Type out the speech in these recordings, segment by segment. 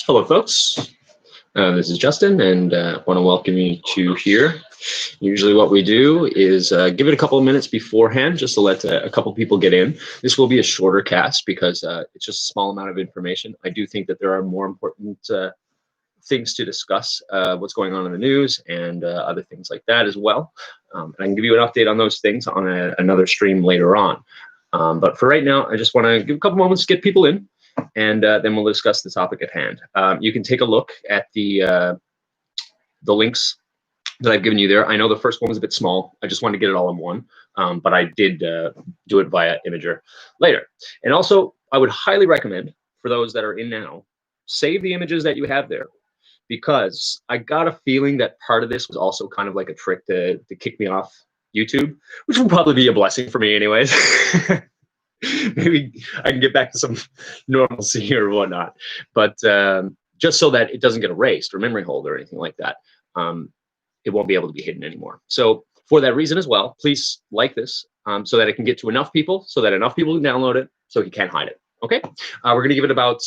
Hello, folks. This is Justin, and I want to welcome you to here. Usually what we do is give it a couple of minutes beforehand just to let a couple people get in. This will be a shorter cast because it's just a small amount of information. I do think that there are more important things to discuss, what's going on in the news and other things like that as well. And I can give you an update on those things on another stream later on. But for right now, I just want to give a couple moments to get people in, and then we'll discuss the topic at hand. You can take a look at the links that I've given you there. I know the first one was a bit small. I just wanted to get it all in one, but I did do it via Imager later. And also, I would highly recommend for those that are in now, save the images that you have there, because I got a feeling that part of this was also kind of like a trick to kick me off YouTube, which will probably be a blessing for me anyways. Maybe I can get back to some normalcy or whatnot, but just so that it doesn't get erased or memory hold or anything like that, it won't be able to be hidden anymore. So for that reason as well, please like this so that it can get to enough people, so that enough people can download it, so you can't hide it. Okay, we're going to give it about,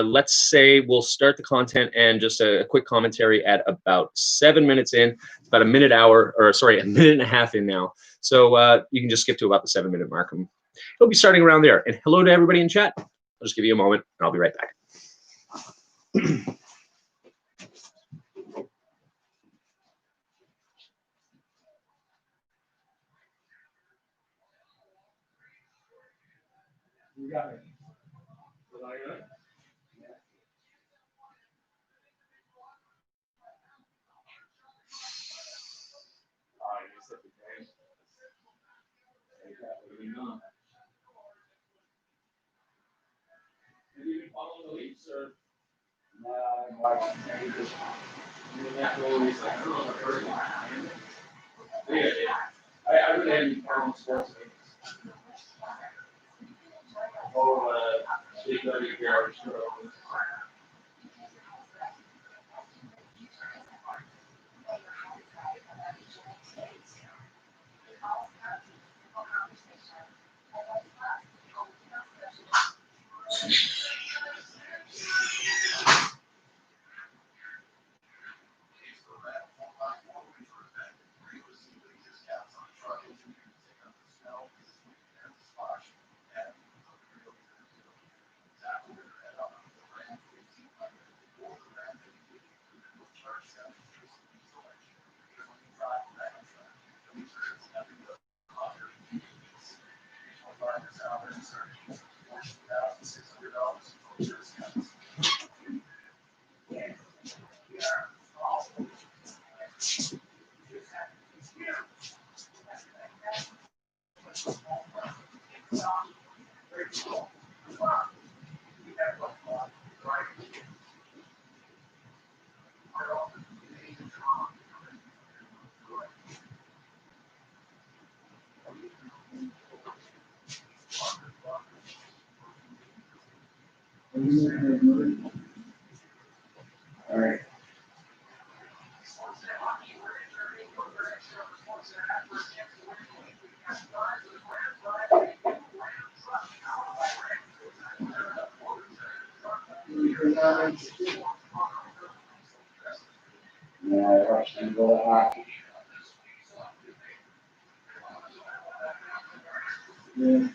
let's say we'll start the content and just a quick commentary at about 7 minutes in. It's about a minute and a half in now. So you can just skip to about the 7 minute mark. And it'll be starting around there. And hello to everybody in chat. I'll just give you a moment and I'll be right back. You got it. Was I good? Did you even follow the leads or? I really hadn't found sports. All right. Yeah.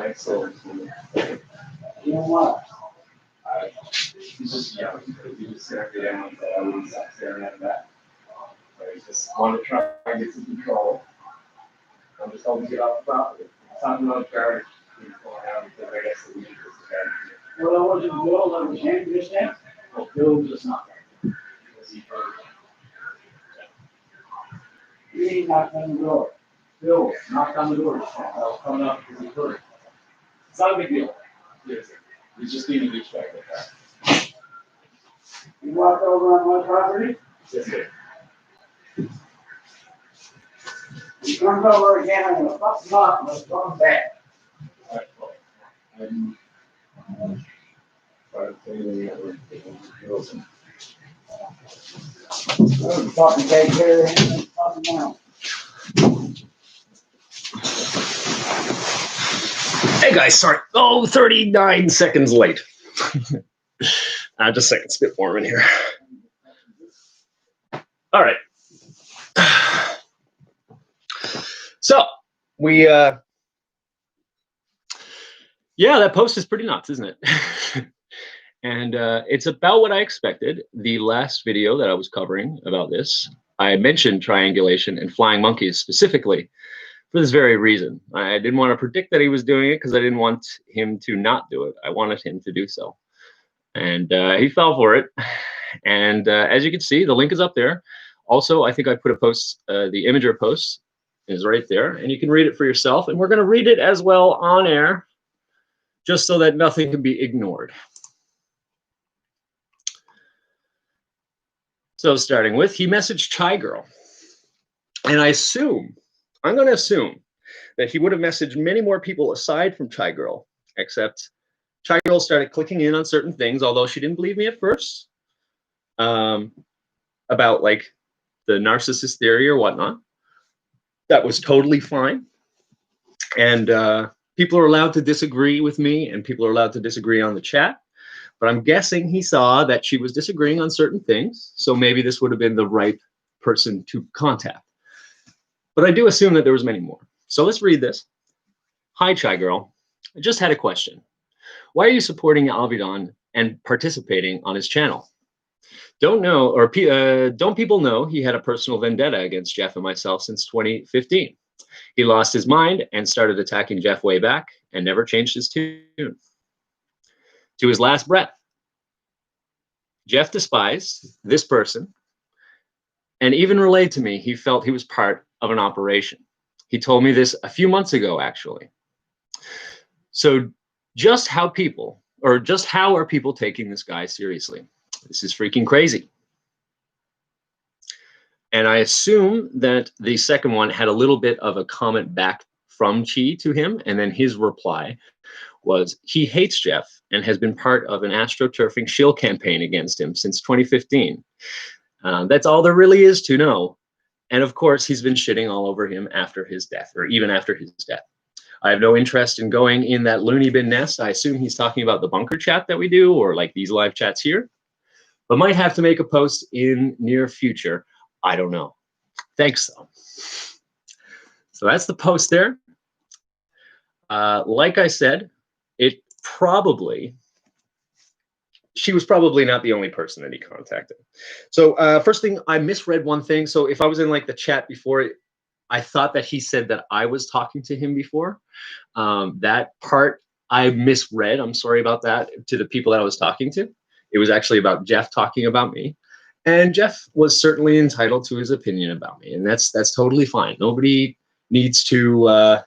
Excellent. You know what? He's just young. He just stared at him and I wouldn't stop staring at that. I just want to try and get some control. I'm just hoping to get off the property. Talking about garbage being going out because I guess the weed is the garbage. Well, I wasn't Bill that was handing this down. Well, Bill was just not there. Because he heard it. He knocked on the door. Bill knocked on the door. I was coming up because he heard it. It's not a big deal. Yes, we just need to be checked with that. You walked over on my property? Yes, sir. He comes over again, I'm gonna fuck him up, and let's throw him back. All right, well, I'm trying to tell you the other thing. I'm talking back here, and talking now. Hey guys, sorry. Oh, 39 seconds late. Just a second, it's a bit warm in here. All right. So we, yeah, that post is pretty nuts, isn't it? And it's about what I expected. The last video that I was covering about this, I mentioned triangulation and flying monkeys specifically for this very reason. I didn't want to predict that he was doing it because I didn't want him to not do it. I wanted him to do so. And he fell for it. And as you can see, the link is up there. Also, I think I put a post, the Imager post is right there, and you can read it for yourself. And we're going to read it as well on air, just so that nothing can be ignored. So starting with, he messaged Chai Girl. And I'm going to assume that he would have messaged many more people aside from Chai Girl, except Chai Girl started clicking in on certain things, although she didn't believe me at first, about like the narcissist theory or whatnot. That was totally fine. And people are allowed to disagree with me, and people are allowed to disagree on the chat. But I'm guessing he saw that she was disagreeing on certain things, so maybe this would have been the right person to contact. But I do assume that there was many more. So let's read this. Hi, Chai Girl. I just had a question. Why are you supporting Alvidon and participating on his channel? Don't people know he had a personal vendetta against Jeff and myself since 2015? He lost his mind and started attacking Jeff way back and never changed his tune. To his last breath, Jeff despised this person and even relayed to me he felt he was part of an operation. He told me this a few months ago, actually. So just how are people taking this guy seriously? This is freaking crazy. And I assume that the second one had a little bit of a comment back from Chi to him, and then his reply was he hates Jeff and has been part of an astroturfing shill campaign against him since 2015. That's all there really is to know. And of course, he's been shitting all over him after his death, or even after his death. I have no interest in going in that loony bin nest. I assume he's talking about the bunker chat that we do, or like these live chats here, but might have to make a post in near future. I don't know. Thanks, though. So that's the post there. Like I said, it probably she was probably not the only person that he contacted. So first thing, I misread one thing. So if I was in like the chat before, I thought that he said that I was talking to him before. That part I misread. I'm sorry about that to the people that I was talking to. It was actually about Jeff talking about me. And Jeff was certainly entitled to his opinion about me, and that's totally fine. Nobody needs to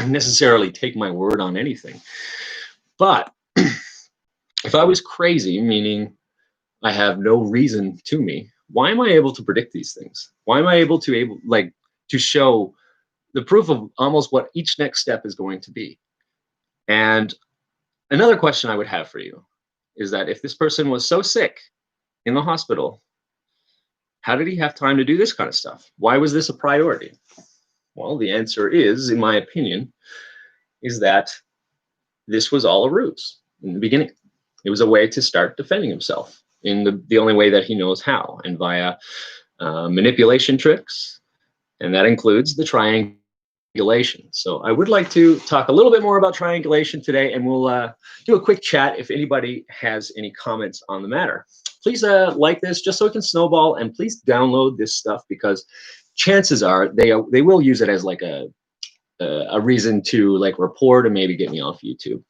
necessarily take my word on anything. But if I was crazy, meaning I have no reason to me, why am I able to predict these things? Why am I able to show the proof of almost what each next step is going to be? And another question I would have for you is that if this person was so sick in the hospital, how did he have time to do this kind of stuff? Why was this a priority? Well, the answer is, in my opinion, is that this was all a ruse in the beginning. It was a way to start defending himself in the only way that he knows how, and via manipulation tricks, and that includes the triangulation. So I would like to talk a little bit more about triangulation today, and we'll do a quick chat if anybody has any comments on the matter. Please like this just so it can snowball, and please download this stuff because chances are they will use it as like a reason to like report and maybe get me off YouTube.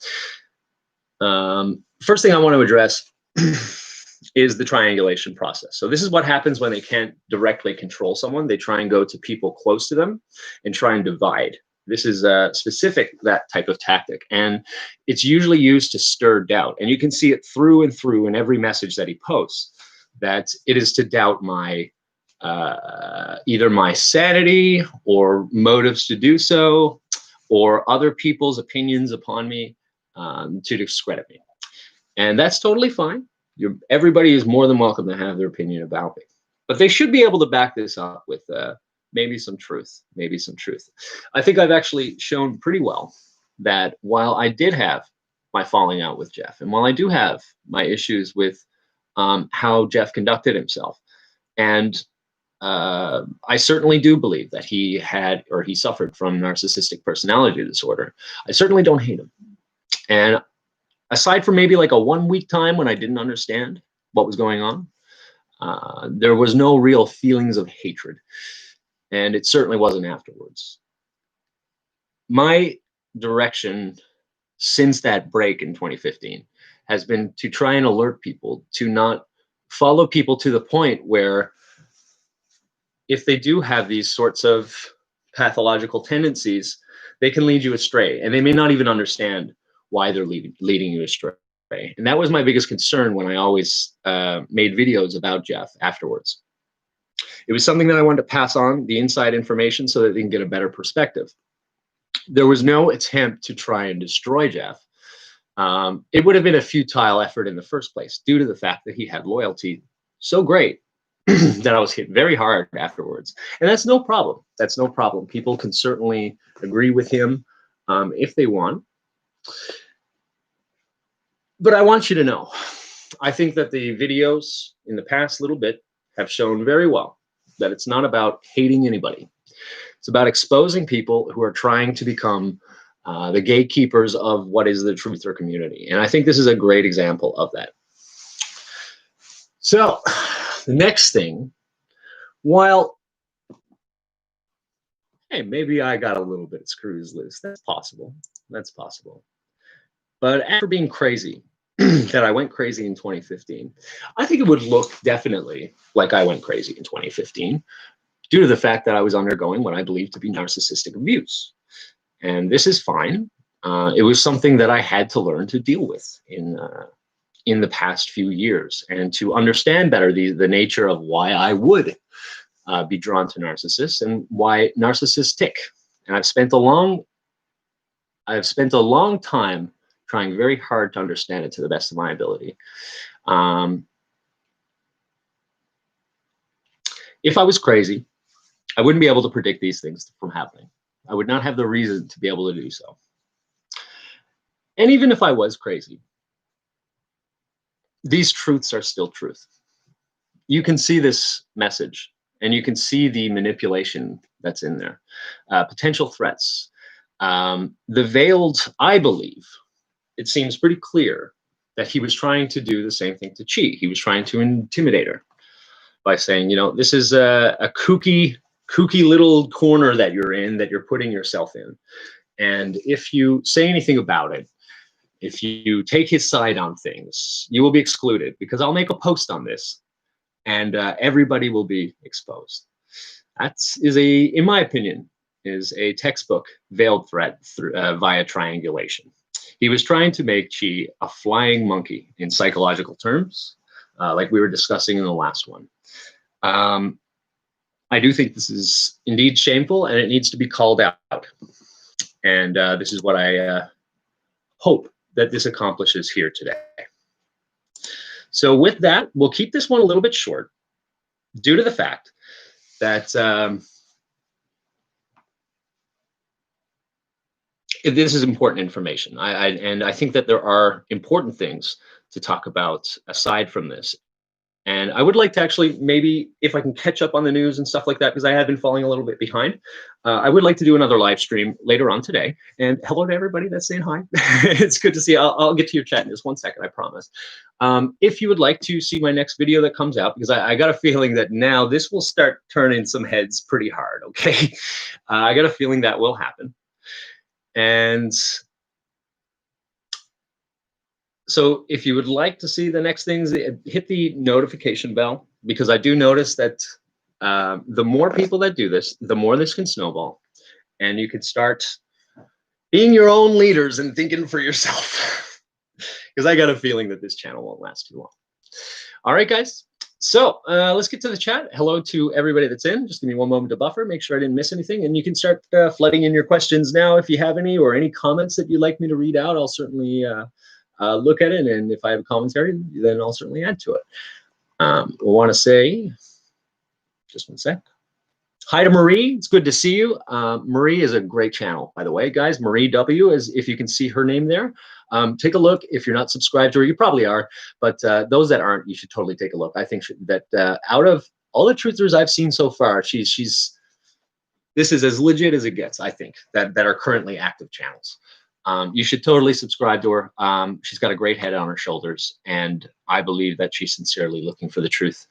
First thing I want to address is the triangulation process. So this is what happens when they can't directly control someone. They try and go to people close to them and try and divide. This is specific, that type of tactic. And it's usually used to stir doubt. And you can see it through and through in every message that he posts, that it is to doubt my either my sanity or motives to do so, or other people's opinions upon me, to discredit me. And that's totally fine. Everybody is more than welcome to have their opinion about me. But they should be able to back this up with maybe some truth, I think I've actually shown pretty well that while I did have my falling out with Jeff, and while I do have my issues with how Jeff conducted himself, and I certainly do believe that he suffered from narcissistic personality disorder. I certainly don't hate him. And aside from maybe like a 1 week time when I didn't understand what was going on, there was no real feelings of hatred. And it certainly wasn't afterwards. My direction since that break in 2015 has been to try and alert people to not follow people to the point where if they do have these sorts of pathological tendencies, they can lead you astray, and they may not even understand why they're leading you astray. And that was my biggest concern when I always made videos about Jeff afterwards. It was something that I wanted to pass on, the inside information, so that they can get a better perspective. There was no attempt to try and destroy Jeff. It would have been a futile effort in the first place due to the fact that he had loyalty so great that I was hit very hard afterwards. And that's no problem. That's no problem. People can certainly agree with him if they want. But I want you to know, I think that the videos in the past little bit have shown very well that it's not about hating anybody. It's about exposing people who are trying to become the gatekeepers of what is the truther community. And I think this is a great example of that. So the next thing, while, hey, maybe I got a little bit of screws loose. That's possible. That's possible. But after being crazy, that I went crazy in 2015, I think it would look definitely like I went crazy in 2015 due to the fact that I was undergoing what I believe to be narcissistic abuse. And this is fine. It was something that I had to learn to deal with in the past few years, and to understand better the nature of why I would be drawn to narcissists and why narcissists tick. And I've spent a long time trying very hard to understand it to the best of my ability. If I was crazy, I wouldn't be able to predict these things from happening. I would not have the reason to be able to do so. And even if I was crazy, these truths are still truth. You can see this message, and you can see the manipulation that's in there. Potential threats. The veiled, I believe, it seems pretty clear that he was trying to do the same thing to Chi. He was trying to intimidate her by saying, you know, this is a kooky little corner that you're in, that you're putting yourself in. And if you say anything about it, if you take his side on things, you will be excluded, because I'll make a post on this and everybody will be exposed. That is in my opinion, is a textbook veiled threat via triangulation. He was trying to make Chi a flying monkey in psychological terms, like we were discussing in the last one. I do think this is indeed shameful, and it needs to be called out. And this is what I hope that this accomplishes here today. So with that, we'll keep this one a little bit short, due to the fact that this is important information. And I think that there are important things to talk about aside from this. And I would like to actually, maybe if I can catch up on the news and stuff like that, because I have been falling a little bit behind. I would like to do another live stream later on today. And hello to everybody that's saying hi. It's good to see you. I'll get to your chat in just 1 second, I promise. If you would like to see my next video that comes out, because I got a feeling that now this will start turning some heads pretty hard, okay? I got a feeling that will happen. And so if you would like to see the next things, hit the notification bell, because I do notice that the more people that do this, the more this can snowball, and you can start being your own leaders and thinking for yourself. Because I got a feeling that this channel won't last too long. All right, guys. So let's get to the chat. Hello to everybody that's in. Just give me 1 moment to buffer, make sure I didn't miss anything. And you can start flooding in your questions now if you have any, or any comments that you'd like me to read out. I'll certainly look at it, and if I have a commentary, then I'll certainly add to it. We'll want to say, just 1 sec. Hi to Marie, it's good to see you. Marie is a great channel, by the way, guys. Marie W, is, if you can see her name there. Take a look. If you're not subscribed to her, you probably are, but those that aren't, you should totally take a look. I think that out of all the truthers I've seen so far, this is as legit as it gets, I think, that are currently active channels. You should totally subscribe to her. She's got a great head on her shoulders, and I believe that she's sincerely looking for the truth.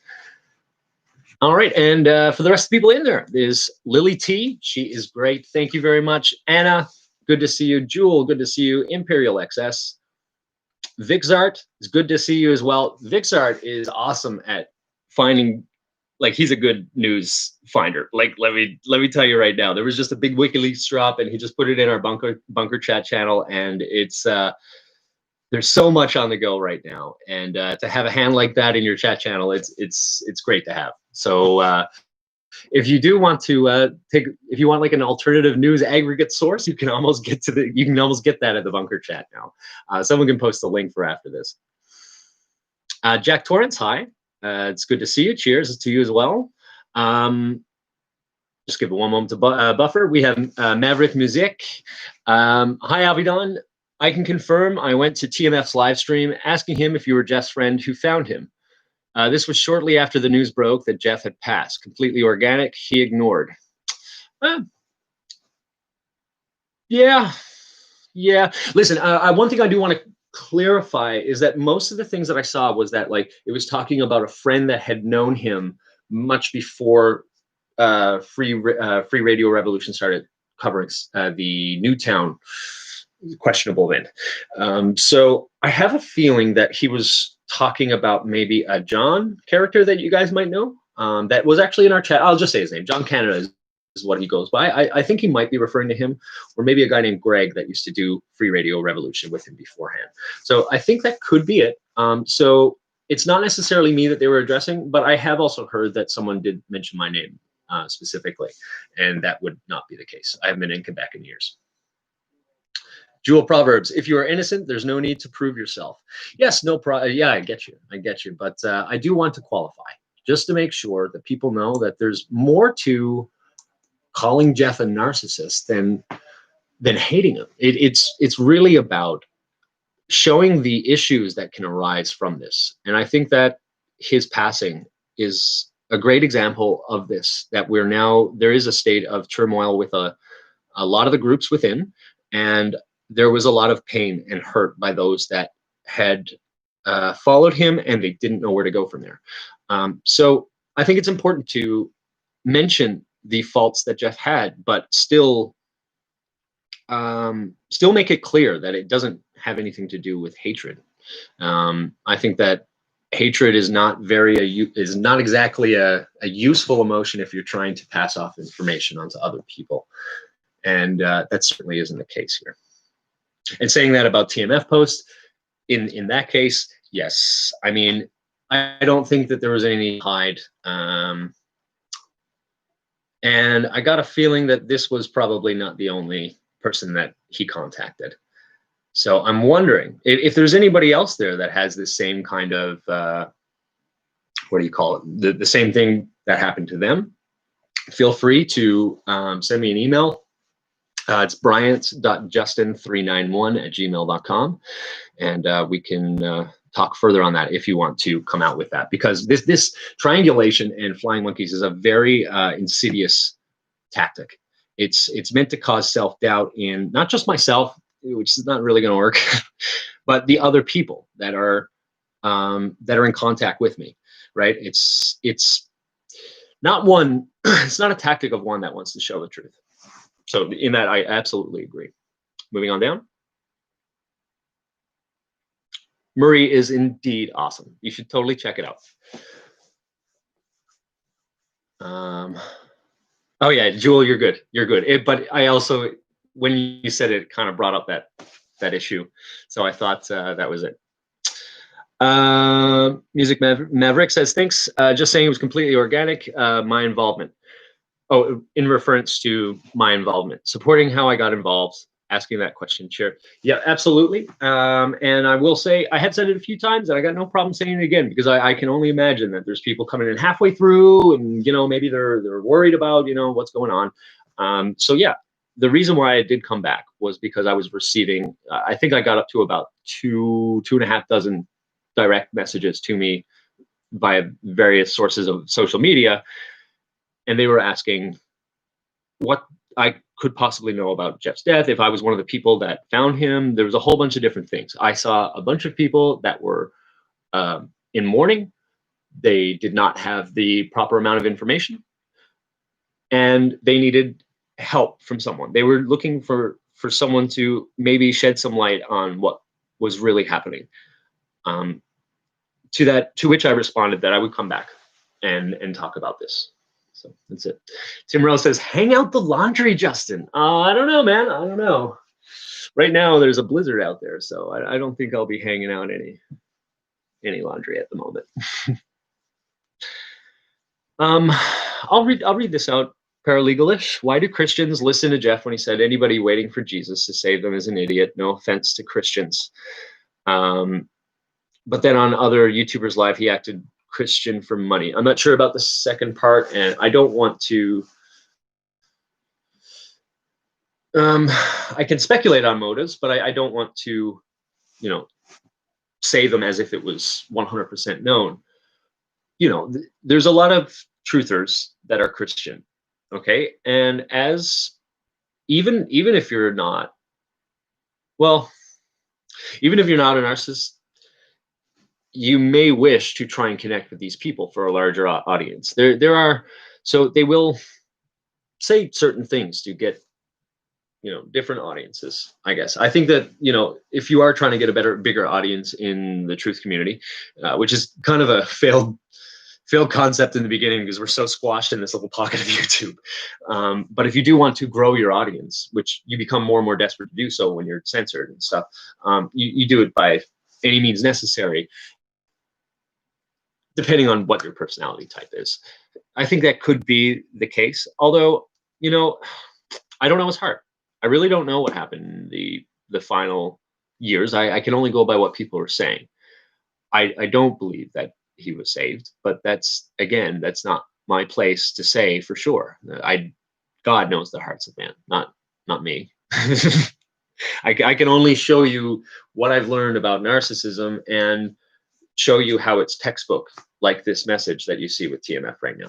All right, and for the rest of the people in there is Lily T. She is great. Thank you very much. Anna, good to see you. Jewel, good to see you. Imperial XS. Vixart, it's good to see you as well. Vixart is awesome at finding, like, he's a good news finder. Like, let me tell you right now, there was just a big WikiLeaks drop, and he just put it in our bunker chat channel, and it's there's so much on the go right now, and to have a hand like that in your chat channel, it's great to have. So if you do want to if you want like an alternative news aggregate source, you can almost get that at the bunker chat now. Someone can post the link for after this. Jack Torrance, hi. It's good to see you. Cheers to you as well. Just give it 1 moment to buffer. We have Maverick Music. Hi, Avidon. I can confirm I went to TMF's live stream asking him if you were Jeff's friend who found him. This was shortly after the news broke that Jeff had passed. Completely organic. He ignored. Yeah. Listen, one thing I do want to clarify is that most of the things that I saw was that, like, it was talking about a friend that had known him much before Free Radio Revolution started covering the Newtown questionable event. So I have a feeling that he was talking about maybe a John character that you guys might know, that was actually in our chat. I'll just say his name. John Canada is what he goes by. I think he might be referring to him, or maybe a guy named Greg that used to do Free Radio Revolution with him beforehand. So I think that could be it. So it's not necessarily me that they were addressing, but I have also heard that someone did mention my name specifically, and that would not be the case. I haven't been in Quebec in years. Jewel Proverbs, if you are innocent, there's no need to prove yourself. Yes, no problem. Yeah, I get you. But I do want to qualify, just to make sure that people know that there's more to calling Jeff a narcissist than hating him. It's really about showing the issues that can arise from this. And I think that his passing is a great example of this, that there is a state of turmoil with a lot of the groups within. And there was a lot of pain and hurt by those that had followed him, and they didn't know where to go from there. So I think it's important to mention the faults that Jeff had, but still make it clear that it doesn't have anything to do with hatred. I think that hatred is not exactly a useful emotion if you're trying to pass off information onto other people, and that certainly isn't the case here. And saying that about TMF post, in that case, yes. I mean, I don't think that there was any hide. And I got a feeling that this was probably not the only person that he contacted. So I'm wondering if there's anybody else there that has this same kind of, what do you call it? The same thing that happened to them. Feel free to send me an email. It's bryant.justin391@gmail.com. And we can talk further on that if you want to come out with that, because this triangulation and flying monkeys is a very insidious tactic. It's meant to cause self-doubt in not just myself, which is not really going to work, but the other people that are in contact with me, right? It's not one. It's not a tactic of one that wants to show the truth. So in that, I absolutely agree. Moving on down. Murray is indeed awesome. You should totally check it out. Oh yeah, Jewel, you're good. You're good. But I also, when you said it, kind of brought up that issue. So I thought that was it. Music Maverick says, thanks. Just saying it was completely organic. My involvement. Oh, in reference to my involvement, supporting how I got involved, asking that question, Chair. Yeah, absolutely. And I will say, I had said it a few times, and I got no problem saying it again, because I can only imagine that there's people coming in halfway through, and maybe they're worried about what's going on. So yeah, the reason why I did come back was because I was receiving. I think I got up to about two and a half dozen direct messages to me via various sources of social media. And they were asking what I could possibly know about Jeff's death, if I was one of the people that found him. There was a whole bunch of different things. I saw a bunch of people that were in mourning. They did not have the proper amount of information, and they needed help from someone. They were looking for someone to maybe shed some light on what was really happening. To which I responded that I would come back and talk about this. So that's it. Tim Rose says, hang out the laundry, Justin. I don't know, man. I don't know. Right now, there's a blizzard out there, so I don't think I'll be hanging out any laundry at the moment. I'll read this out paralegalish. Why do Christians listen to Jeff when he said anybody waiting for Jesus to save them is an idiot? No offense to Christians. But then on other YouTubers live, he acted Christian for money. I'm not sure about the second part, and I don't want to. I can speculate on motives, but I don't want to, say them as if it was 100% known. There's a lot of truthers that are Christian, okay, and as even if you're not, well, even if you're not a narcissist, you may wish to try and connect with these people for a larger audience. So they will say certain things to get different audiences. I guess I think that if you are trying to get a bigger audience in the truth community, which is kind of a failed concept in the beginning because we're so squashed in this little pocket of YouTube. But if you do want to grow your audience, which you become more and more desperate to do so when you're censored and stuff, you do it by any means necessary, depending on what your personality type is. I think that could be the case. Although, I don't know his heart. I really don't know what happened in the final years. I can only go by what people are saying. I don't believe that he was saved, but that's not my place to say for sure. God knows the hearts of man, not me. I can only show you what I've learned about narcissism and show you how it's textbook, like this message that you see with TMF right now.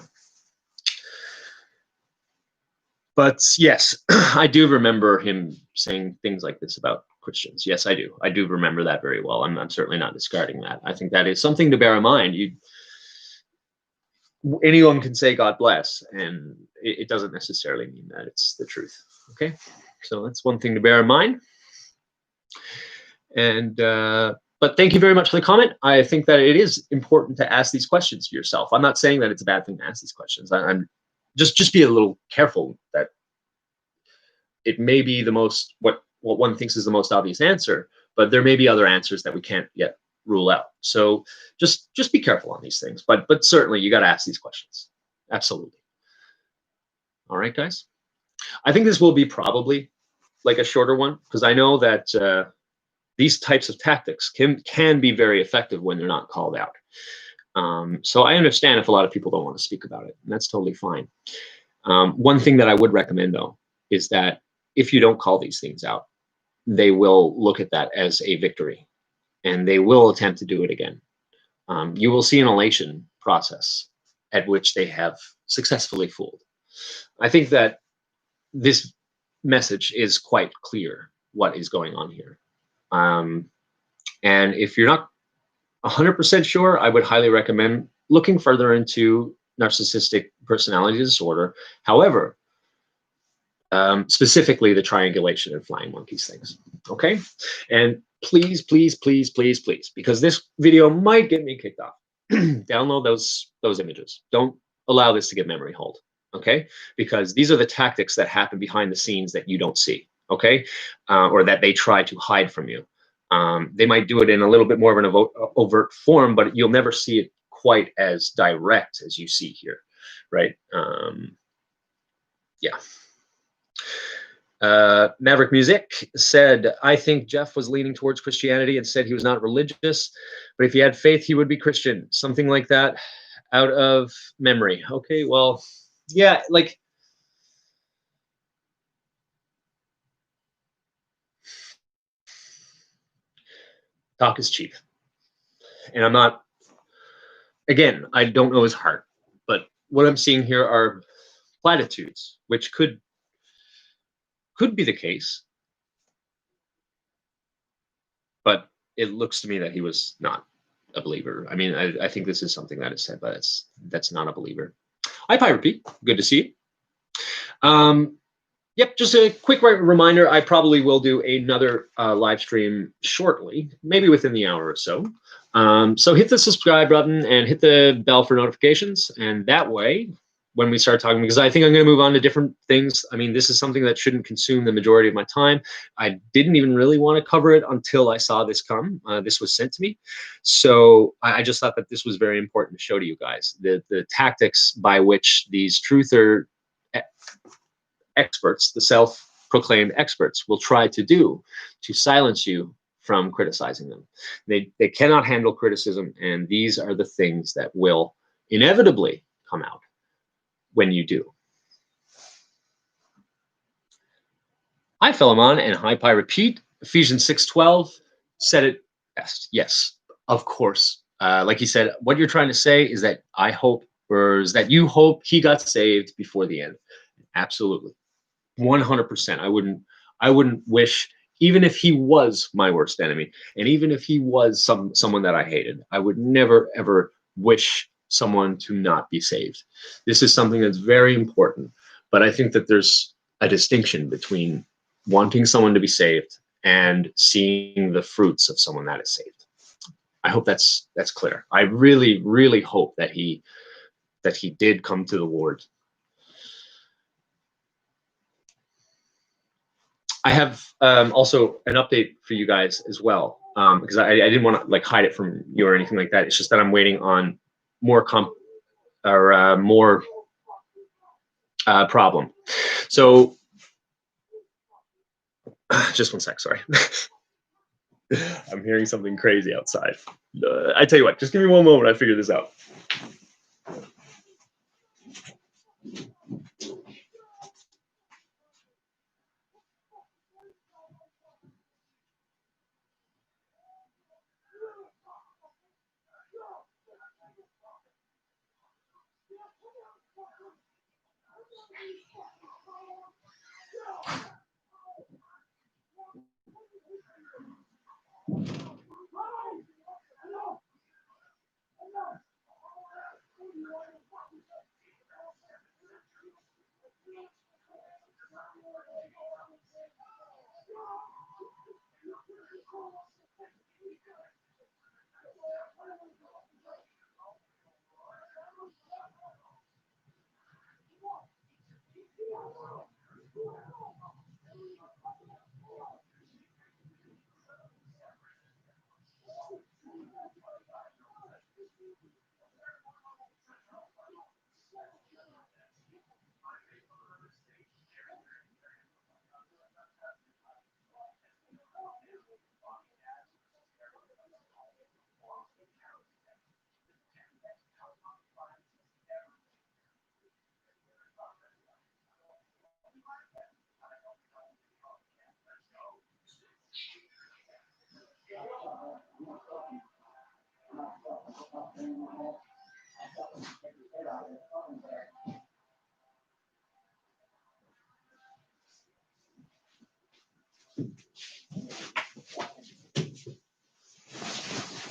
But yes, I do remember him saying things like this about Christians. Yes, I do. I do remember that very well. I'm certainly not discarding that. I think that is something to bear in mind. Anyone can say God bless, and it doesn't necessarily mean that it's the truth. Okay, so that's one thing to bear in mind. And but thank you very much for the comment. I think that it is important to ask these questions to yourself. I'm not saying that it's a bad thing to ask these questions. I'm just be a little careful that it may be the most what one thinks is the most obvious answer, but there may be other answers that we can't yet rule out. So just be careful on these things. But certainly you got to ask these questions. Absolutely. All right, guys. I think this will be probably like a shorter one because I know that these types of tactics can be very effective when they're not called out. So I understand if a lot of people don't want to speak about it, and that's totally fine. One thing that I would recommend, though, is that if you don't call these things out, they will look at that as a victory, and they will attempt to do it again. You will see an elation process at which they have successfully fooled. I think that this message is quite clear what is going on here. And if you're not 100% sure, I would highly recommend looking further into narcissistic personality disorder. However, specifically the triangulation and flying monkeys things. Okay, and please, please, please, please, please, because this video might get me kicked off. Download those images. Don't allow this to get memory hold. Okay, because these are the tactics that happen behind the scenes that you don't see. Okay, or that they try to hide from you. They might do it in a little bit more of an overt form, but you'll never see it quite as direct as you see here, right? Yeah. Maverick Music said, I think Jeff was leaning towards Christianity and said he was not religious, but if he had faith, he would be Christian. Something like that out of memory. Okay, well, yeah, like, talk is cheap. And I'm not, again, I don't know his heart, but what I'm seeing here are platitudes, which could be the case, but it looks to me that he was not a believer. I mean, I think this is something that is said, but that's not a believer. Hi, Pirate Pete. Good to see you. Yep, just a quick reminder, I probably will do another live stream shortly, maybe within the hour or so. So hit the subscribe button and hit the bell for notifications, and that way, when we start talking, because I think I'm going to move on to different things. I mean, this is something that shouldn't consume the majority of my time. I didn't even really want to cover it until I saw this come. This was sent to me. So I just thought that this was very important to show to you guys, the tactics by which these truther experts, the self-proclaimed experts, will try to do to silence you from criticizing them. They cannot handle criticism, and these are the things that will inevitably come out when you do. Hi, Philemon, and hi, Pirate Pete. Ephesians 6:12 said it best. Yes, of course. Like he said, what you're trying to say is that I hope, or is that you hope he got saved before the end. Absolutely. 100%. I wouldn't wish, even if he was my worst enemy, and even if he was someone that I hated, I would never ever wish someone to not be saved. This is something that's very important, but I think that there's a distinction between wanting someone to be saved and seeing the fruits of someone that is saved. I hope that's clear. I really, really hope that he did come to the Lord. I have also an update for you guys as well, because I didn't want to like hide it from you or anything like that. It's just that I'm waiting on more more problem. So just one sec, sorry. I'm hearing something crazy outside. I tell you what, just give me one moment. I figure this out.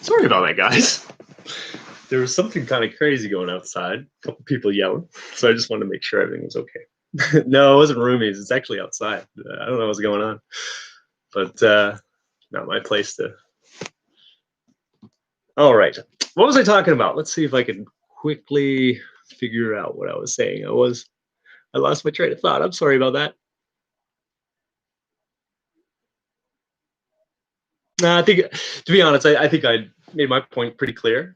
Sorry about that, guys. There was something kind of crazy going outside. A couple people yelling, so I just wanted to make sure everything was okay. No, it wasn't roomies. It's actually outside. I don't know what's going on, but not my place to. All right, what was I talking about? Let's see if I can quickly figure out what I was saying. I lost my train of thought. I'm sorry about that. I think, to be honest, I think I made my point pretty clear.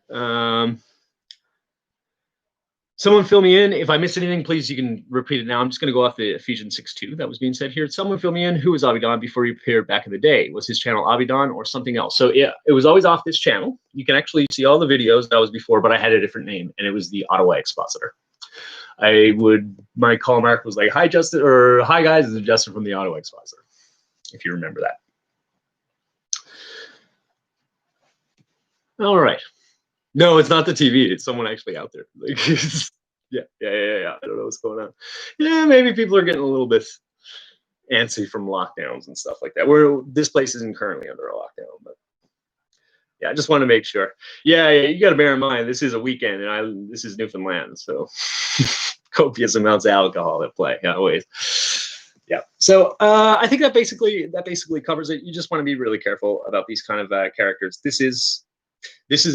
Someone fill me in. If I miss anything, please, you can repeat it now. I'm just going to go off the Ephesians 6:2 that was being said here. Someone fill me in. Who was Abidan before he appeared back in the day? Was his channel Abidan or something else? So yeah, it was always off this channel. You can actually see all the videos that was before, but I had a different name, and it was the Ottawa Expositor. My call mark was like, hi, Justin, or hi, guys, this is Justin from the Ottawa Expositor, if you remember that. All right. No, it's not the TV. It's someone actually out there. Like, yeah. I don't know what's going on. Yeah, maybe people are getting a little bit antsy from lockdowns and stuff like that. This place isn't currently under a lockdown, but yeah, I just want to make sure. Yeah, you got to bear in mind this is a weekend, and this is Newfoundland, so copious amounts of alcohol at play always. Yeah, so I think that basically covers it. You just want to be really careful about these kind of characters. This is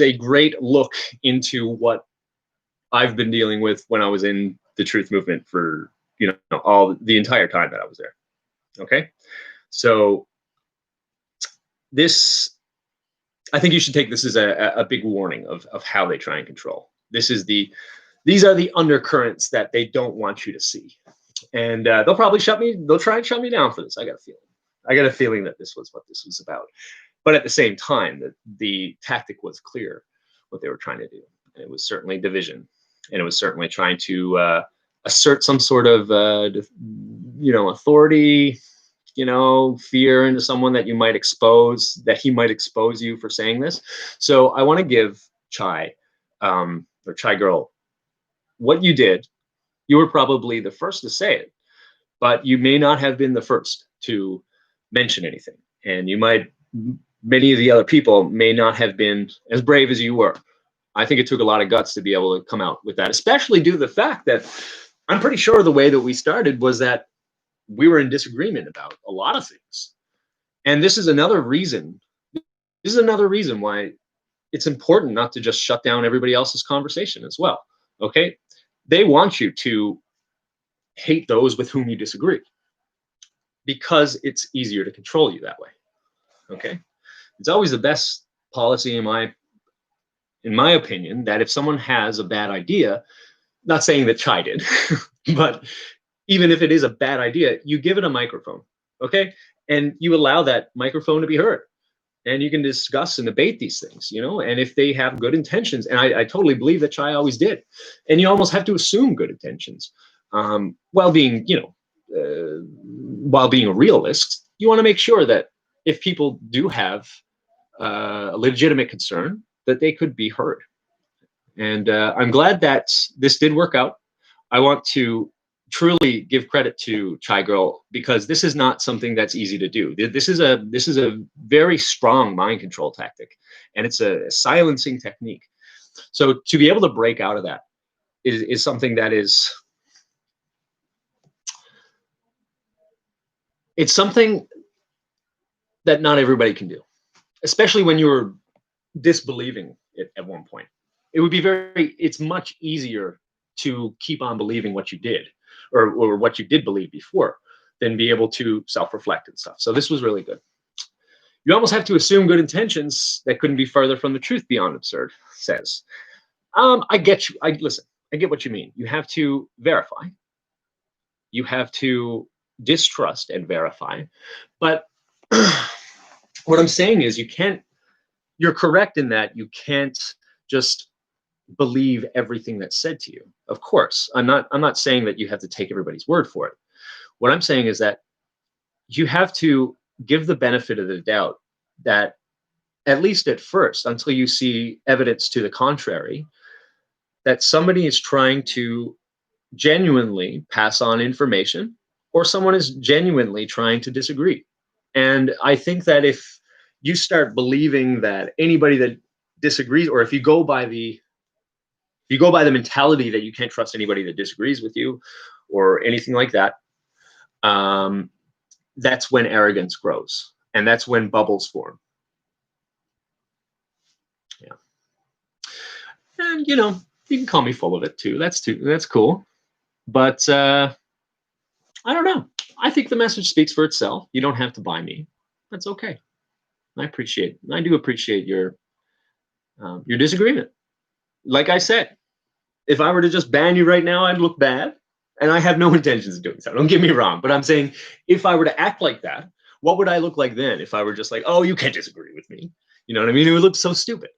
a great look into what I've been dealing with when I was in the truth movement for the entire time that I was there. Okay, so I think you should take this as a big warning of how they try and control. These are the undercurrents that they don't want you to see, and they'll try and shut me down for this. I got a feeling that this was what this was about. But at the same time, the tactic was clear, what they were trying to do. And it was certainly division. And it was certainly trying to assert some sort of, authority, fear into someone that he might expose you for saying this. So I want to give Chai, or Chai Girl, what you did. You were probably the first to say it, but you may not have been the first to mention anything. And many of the other people may not have been as brave as you were. I think it took a lot of guts to be able to come out with that, especially due to the fact that I'm pretty sure the way that we started was that we were in disagreement about a lot of things. And this is another reason why it's important not to just shut down everybody else's conversation as well. Okay? They want you to hate those with whom you disagree because it's easier to control you that way. Okay? It's always the best policy in my opinion, that if someone has a bad idea, not saying that Chai did, but even if it is a bad idea, you give it a microphone, okay? And you allow that microphone to be heard. And you can discuss and debate these things, and if they have good intentions, and I totally believe that Chai always did, and you almost have to assume good intentions, while being a realist. You want to make sure that if people do have a legitimate concern, that they could be heard. And I'm glad that this did work out. I want to truly give credit to Chai Girl, because this is not something that's easy to do. This is a very strong mind control tactic, and it's a silencing technique. So to be able to break out of that is something that is, it's something that not everybody can do, especially when you're disbelieving it at one point. It would be it's much easier to keep on believing what you did, or what you did believe before, than be able to self-reflect and stuff. So this was really good. You almost have to assume good intentions that couldn't be further from the truth beyond absurd, says. I get you. Listen, I get what you mean. You have to verify. You have to distrust and verify. But what I'm saying is you're correct in that you can't just believe everything that's said to you. Of course, I'm not saying that you have to take everybody's word for it. What I'm saying is that you have to give the benefit of the doubt that, at least at first, until you see evidence to the contrary, that somebody is trying to genuinely pass on information, or someone is genuinely trying to disagree. And I think that if you start believing that anybody that disagrees, or if you go by the mentality that you can't trust anybody that disagrees with you or anything like that, that's when arrogance grows, and that's when bubbles form. Yeah. And you can call me full of it too. That's cool. But I don't know. I think the message speaks for itself. You don't have to buy me. That's okay. I do appreciate your disagreement. Like I said, if I were to just ban you right now, I'd look bad. And I have no intentions of doing so. Don't get me wrong. But I'm saying, if I were to act like that, what would I look like then? If I were just like, oh, you can't disagree with me. You know what I mean? It would look so stupid.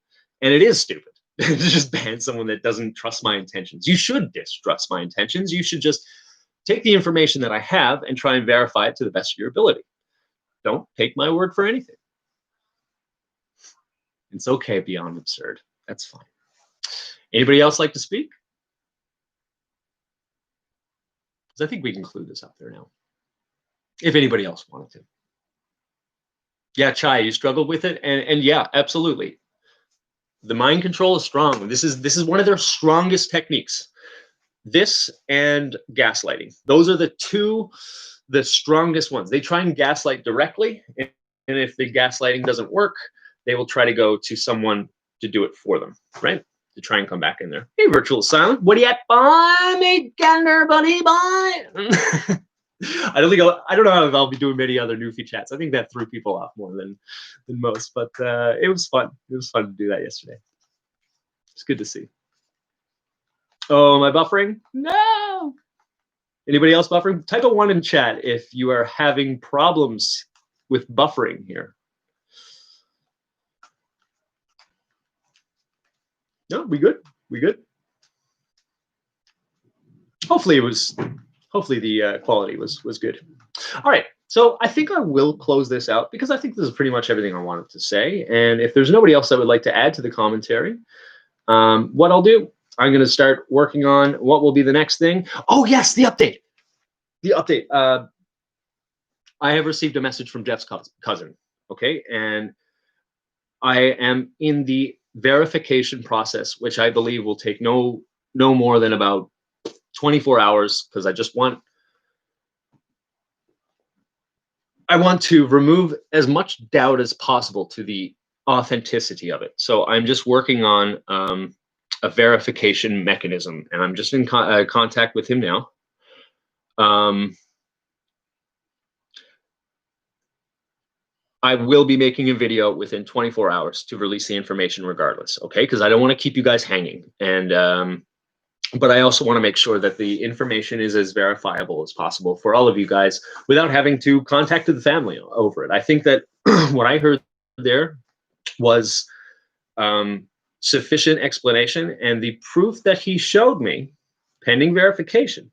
And it is stupid to just ban someone that doesn't trust my intentions. You should distrust my intentions. You should just take the information that I have and try and verify it to the best of your ability. Don't take my word for anything. It's okay beyond absurd. That's fine. Anybody else like to speak? Because I think we can clue this out there now, if anybody else wanted to. Yeah, Chai, you struggled with it, and yeah, absolutely. The mind control is strong. This is one of their strongest techniques. This and gaslighting. Those are the strongest ones. They try and gaslight directly, and if the gaslighting doesn't work, they will try to go to someone to do it for them, right? To try and come back in there. Hey, virtual silent. What do you at? Bye, mate, gander, buddy, bye. I don't know if I'll be doing many other Newfie chats. I think that threw people off more than most, but it was fun. It was fun to do that yesterday. It's good to see. Oh, am I buffering? No. Anybody else buffering? Type a 1 in chat if you are having problems with buffering here. No, we good? We good? Hopefully the quality was good. All right, so I think I will close this out, because I think this is pretty much everything I wanted to say. And if there's nobody else that would like to add to the commentary, what I'll do, I'm going to start working on what will be the next thing. Oh yes, the update. The update. I have received a message from Jeff's cousin. Okay, and I am in the verification process, which I believe will take no more than about 24 hours, because I want to remove as much doubt as possible to the authenticity of it. So I'm just working on a verification mechanism, and I'm just in contact with him now. I will be making a video within 24 hours to release the information regardless, okay? Because I don't want to keep you guys hanging. And but I also want to make sure that the information is as verifiable as possible for all of you guys without having to contact the family over it. I think that what I heard there was sufficient explanation, and the proof that he showed me, pending verification,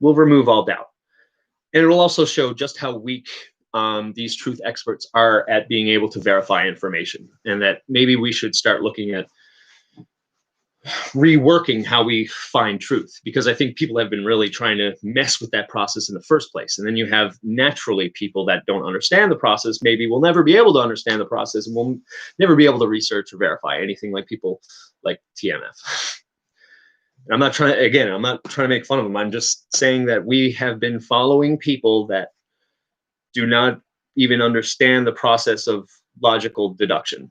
will remove all doubt. And it will also show just how weak these truth experts are at being able to verify information, and that maybe we should start looking at reworking how we find truth, because I think people have been really trying to mess with that process in the first place. And then you have naturally people that don't understand the process, maybe will never be able to understand the process and will never be able to research or verify anything, like people like TMF. And I'm not trying to, again, I'm not trying to make fun of them. I'm just saying that we have been following people that do not even understand the process of logical deduction,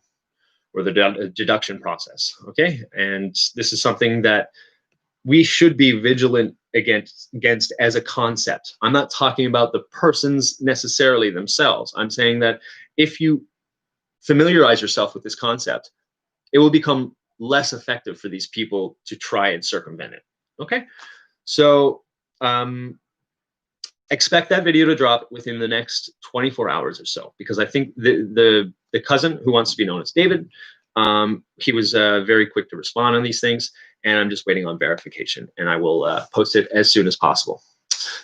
or the deduction process. Okay. And this is something that we should be vigilant against as a concept. I'm not talking about the persons necessarily themselves. I'm saying that if you familiarize yourself with this concept, it will become less effective for these people to try and circumvent it. Okay. So expect that video to drop within the next 24 hours or so, because I think the cousin who wants to be known as David, he was very quick to respond on these things, and I'm just waiting on verification, and I will post it as soon as possible.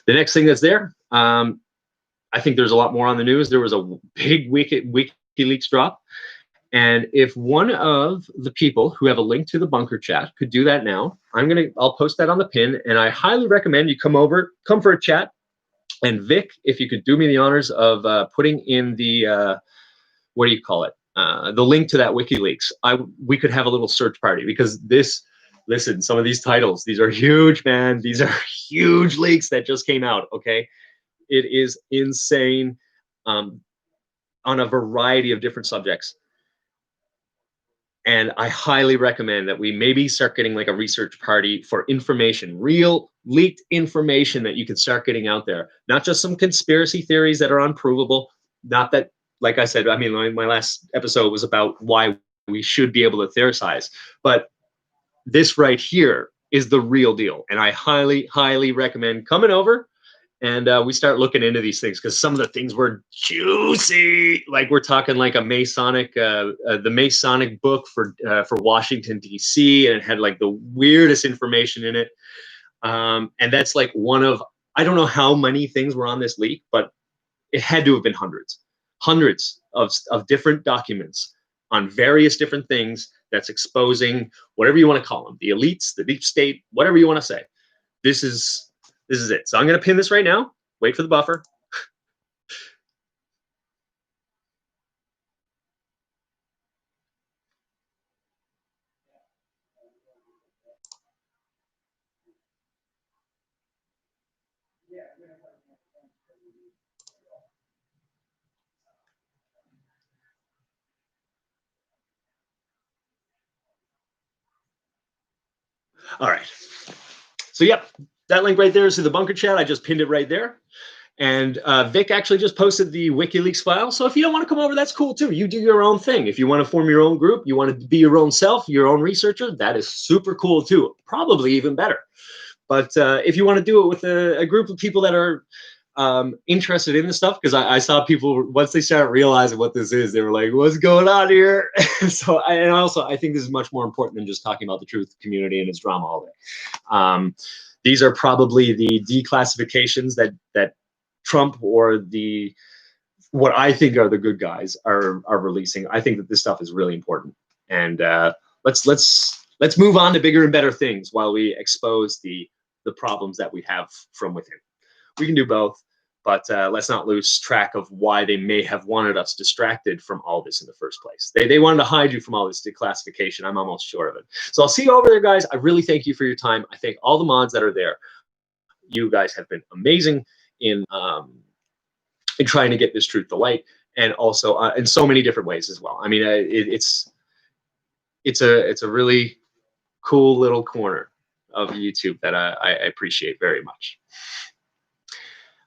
The next thing that's there, I think there's a lot more on the news. There was a big WikiLeaks drop, and if one of the people who have a link to the bunker chat could do that now, I'll post that on the pin, and I highly recommend you come for a chat. And Vic, if you could do me the honors of putting in the what do you call it? The link to that WikiLeaks. We could have a little search party, because listen, some of these titles, these are huge, man. These are huge leaks that just came out. Okay, it is insane, on a variety of different subjects. And I highly recommend that we maybe start getting like a research party for information, real leaked information that you can start getting out there. Not just some conspiracy theories that are unprovable. Not that, like I said, I mean, my last episode was about why we should be able to theorize. But this right here is the real deal. And I highly, highly recommend coming over and we start looking into these things, because some of the things were juicy. Like we're talking like a Masonic, the Masonic book for Washington D.C., and it had like the weirdest information in it. And that's like one of, I don't know how many things were on this leak, but it had to have been hundreds of different documents on various different things that's exposing whatever you want to call them, the elites, the deep state, whatever you want to say. This is it. So I'm going to pin this right now. Wait for the buffer. All right. So, yep, that link right there is to the bunker chat. I just pinned it right there. And Vic actually just posted the WikiLeaks file. So if you don't want to come over, that's cool too. You do your own thing. If you want to form your own group, you want to be your own self, your own researcher, that is super cool too. Probably even better. But if you want to do it with a group of people that are interested in this stuff, because I saw people, once they started realizing what this is, they were like, what's going on here? So I think this is much more important than just talking about the truth community and its drama all day. These are probably the declassifications that Trump or what I think are the good guys are releasing. I think that this stuff is really important, and let's move on to bigger and better things while we expose the problems that we have from within. We can do both, but let's not lose track of why they may have wanted us distracted from all this in the first place. They wanted to hide you from all this declassification. I'm almost sure of it. So I'll see you over there, guys. I really thank you for your time. I thank all the mods that are there. You guys have been amazing in trying to get this truth to light, and also in so many different ways as well. I mean, it's a really cool little corner of YouTube that I appreciate very much.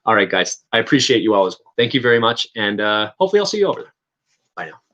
All right, guys, I appreciate you all as well. Thank you very much, and hopefully I'll see you over there. Bye now.